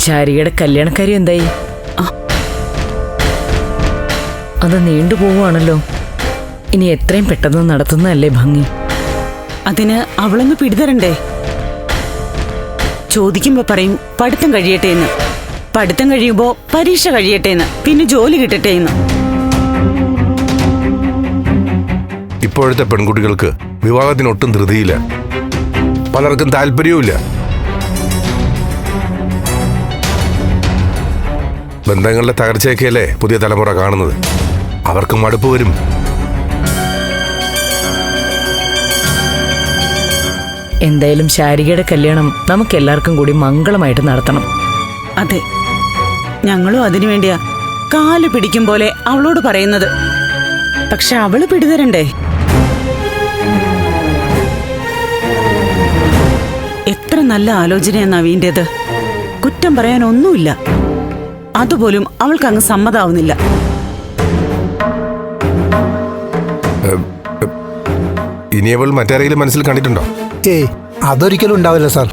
ശാരികയുടെ കല്യാണക്കാരി എന്തായി? അത് നീണ്ടുപോവുകയാണല്ലോ. ഇനി എത്രയും പെട്ടെന്ന് നടത്തുന്നതല്ലേ ഭംഗി. അതിന് അവളൊന്ന് പിടിതരണ്ടേ? ചോദിക്കുമ്പോ പറയും പഠിത്തം കഴിയട്ടെ എന്ന്, പഠിത്തം കഴിയുമ്പോ പരീക്ഷ കഴിയട്ടെ എന്ന്, പിന്നെ ജോലി കിട്ടട്ടെ എന്ന്. ഇപ്പോഴത്തെ പെൺകുട്ടികൾക്ക് വിവാഹത്തിനൊട്ടും ധൃതിയില്ല, പലർക്കും താല്പര്യവുമില്ല. ബന്ധങ്ങളുടെ തകർച്ചയൊക്കെയല്ലേ പുതിയ തലമുറ കാണുന്നത്. അവർക്ക് മടുപ്പ് വരും. എന്തായാലും ശാരികയുടെ കല്യാണം നമുക്ക് എല്ലാവർക്കും കൂടി മംഗളമായിട്ട് നടത്തണം. അതെ, ഞങ്ങളും അതിനുവേണ്ടിയാ കാല് പിടിക്കും പോലെ അവളോട് പറയുന്നത്. പക്ഷെ അവള് പിടിതരണ്ടേ? എത്ര നല്ല ആലോചനയാ നവീന്റേത്. കുറ്റം പറയാൻ ഒന്നുമില്ല. അതുപോലും അവൾക്ക് അങ്ങ് സമ്മതാവുന്നില്ല. ഇനി അവൾ മറ്റാരെങ്കിലും മനസ്സിൽ കണ്ടിട്ടുണ്ടോ? ഏയ്, അതൊരിക്കലും ഉണ്ടാവില്ല സാർ.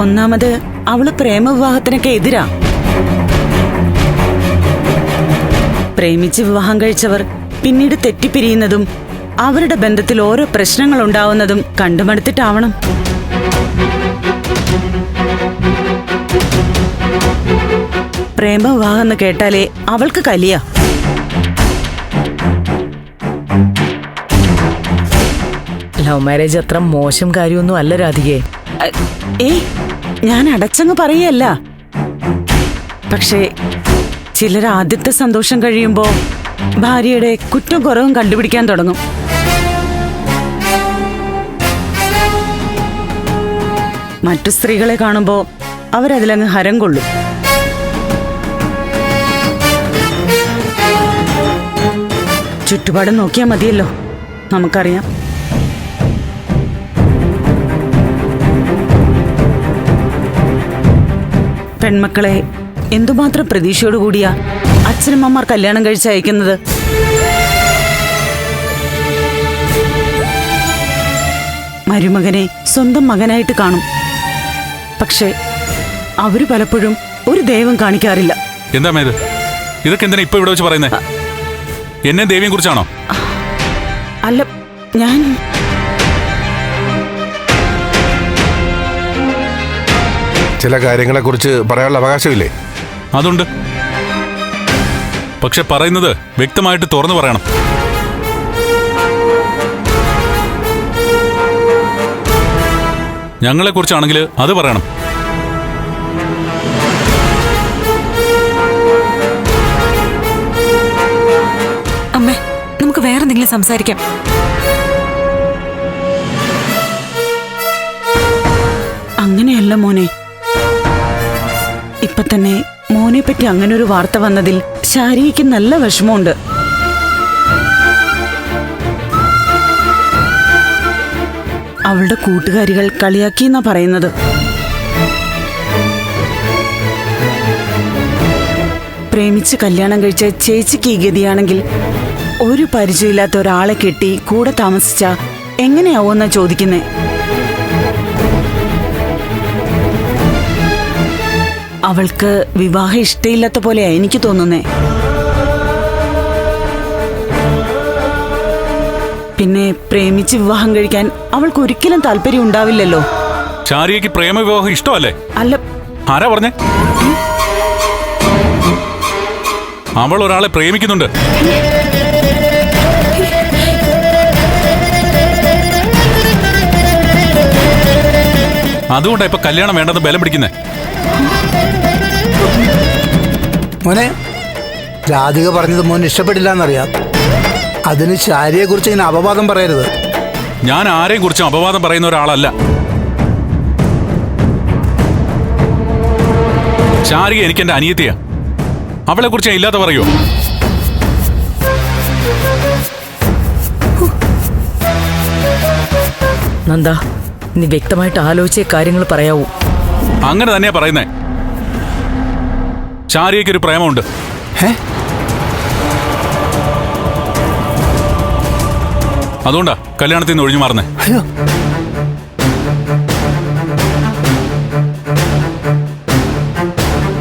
ഒന്നാമത് അവള് പ്രേമവിവാഹത്തിനൊക്കെ എതിരാ. പ്രേമിച്ച് വിവാഹം കഴിച്ചവർ പിന്നീട് തെറ്റിപ്പിരിയുന്നതും അവരുടെ ബന്ധത്തിൽ ഓരോ പ്രശ്നങ്ങൾ ഉണ്ടാവുന്നതും കണ്ടുമടുത്തിട്ടാവണം. പ്രേമവിവാഹം എന്ന് കേട്ടാലേ അവൾക്ക് കലിയ. ലവ് മാരേജ് അത്ര മോശം കാര്യമൊന്നും അല്ല രാധികയെ. ഞാൻ അടച്ചങ്ങ് പറയല്ല. പക്ഷേ ചിലർ ആദ്യത്തെ സന്തോഷം കഴിയുമ്പോ ഭാര്യയുടെ കുറ്റം കുറവും കണ്ടുപിടിക്കാൻ തുടങ്ങും. മറ്റു സ്ത്രീകളെ കാണുമ്പോ അവരതിലങ്ങ് ഹരം കൊള്ളും. ചുറ്റുപാടും നോക്കിയാൽ മതിയല്ലോ, നമുക്കറിയാം. പെൺമക്കളെ എന്തുമാത്രം പ്രതീക്ഷയോടുകൂടിയാ അച്ഛനമ്മമാർ കല്യാണം കഴിച്ചയക്കുന്നത്. മരുമകനെ സ്വന്തം മകനായിട്ട് കാണും. പക്ഷേ അവര് പലപ്പോഴും ഒരു ദൈവം കാണിക്കാറില്ല. എന്താ മേത്, ഇതൊക്കെ എന്തിനാ ഇപ്പൊ ഇവിടെ വെച്ച് പറയുന്നേ? എന്നെ ദേവിയെ കുറിച്ചാണോ? അല്ല, ഞാൻ ചില കാര്യങ്ങളെക്കുറിച്ച് പറയാനുള്ള അവകാശമില്ലേ? അതുണ്ട്. പക്ഷെ പറയുന്നത് വ്യക്തമായിട്ട് തുറന്നു പറയണം. ഞങ്ങളെക്കുറിച്ചാണെങ്കിൽ അത് പറയണം. അമ്മേ, നമുക്ക് വേറെന്തെങ്കിലും സംസാരിക്കാം. അങ്ങനെയല്ല മോനെ. ഇപ്പൊ തന്നെ മോനെ പറ്റി അങ്ങനെ ഒരു വാർത്ത വന്നതിൽ ശാരികയ്ക്ക് നല്ല വിഷമമുണ്ട്. അവളുടെ കൂട്ടുകാരികൾ കളിയാക്കിയെന്നാ പറയുന്നത്. പ്രേമിച്ച് കല്യാണം കഴിച്ച ചേച്ചിക്ക് ഈ ഗതിയാണെങ്കിൽ ഒരു പരിചയമില്ലാത്ത ഒരാളെ കെട്ടി കൂടെ താമസിച്ച എങ്ങനെയാവോന്നാ ചോദിക്കുന്നേ. അവൾക്ക് വിവാഹം ഇഷ്ടമില്ലാത്ത പോലെയാ എനിക്ക് തോന്നുന്നേ. പിന്നെ പ്രേമിച്ച് വിവാഹം കഴിക്കാൻ അവൾക്ക് ഒരിക്കലും താല്പര്യം ഉണ്ടാവില്ലല്ലോ. ശാരികയ്ക്ക് പ്രേമവിവാഹം ഇഷ്ടമല്ലേ? അല്ല, ആരാ പറഞ്ഞേ? അവൾ ഒരാളെ പ്രേമിക്കുന്നുണ്ട്. അതുകൊണ്ടാ ഇപ്പൊ കല്യാണം വേണ്ടെന്ന് ബലം പിടിക്കുന്നേ. മോനെ, രാധിക പറഞ്ഞത് മോൻ ഇഷ്ടപ്പെട്ടില്ല എന്നറിയാം. അതിന് ശാരിയെ കുറിച്ച് ഇങ്ങനെ അപവാദം പറയരുത്. ഞാൻ ആരെയും കുറിച്ചും അപവാദം പറയുന്ന ഒരാളല്ല. ശാരിക എനിക്ക് എന്റെ അനിയത്തിയാ. അവളെ കുറിച്ച് ഞാൻ ഇല്ലാത്ത പറയോ? നന്ദ, നീ വ്യക്തമായിട്ട് ആലോചിച്ച കാര്യങ്ങൾ പറയാവൂ. അങ്ങനെ തന്നെയാ പറയുന്നേ. ശാരികയ്ക്കൊരു പ്രേമമുണ്ട്. അതുകൊണ്ടാ കല്യാണത്തിൽ നിന്ന് ഒഴിഞ്ഞു മാറുന്നേ. അയ്യോ,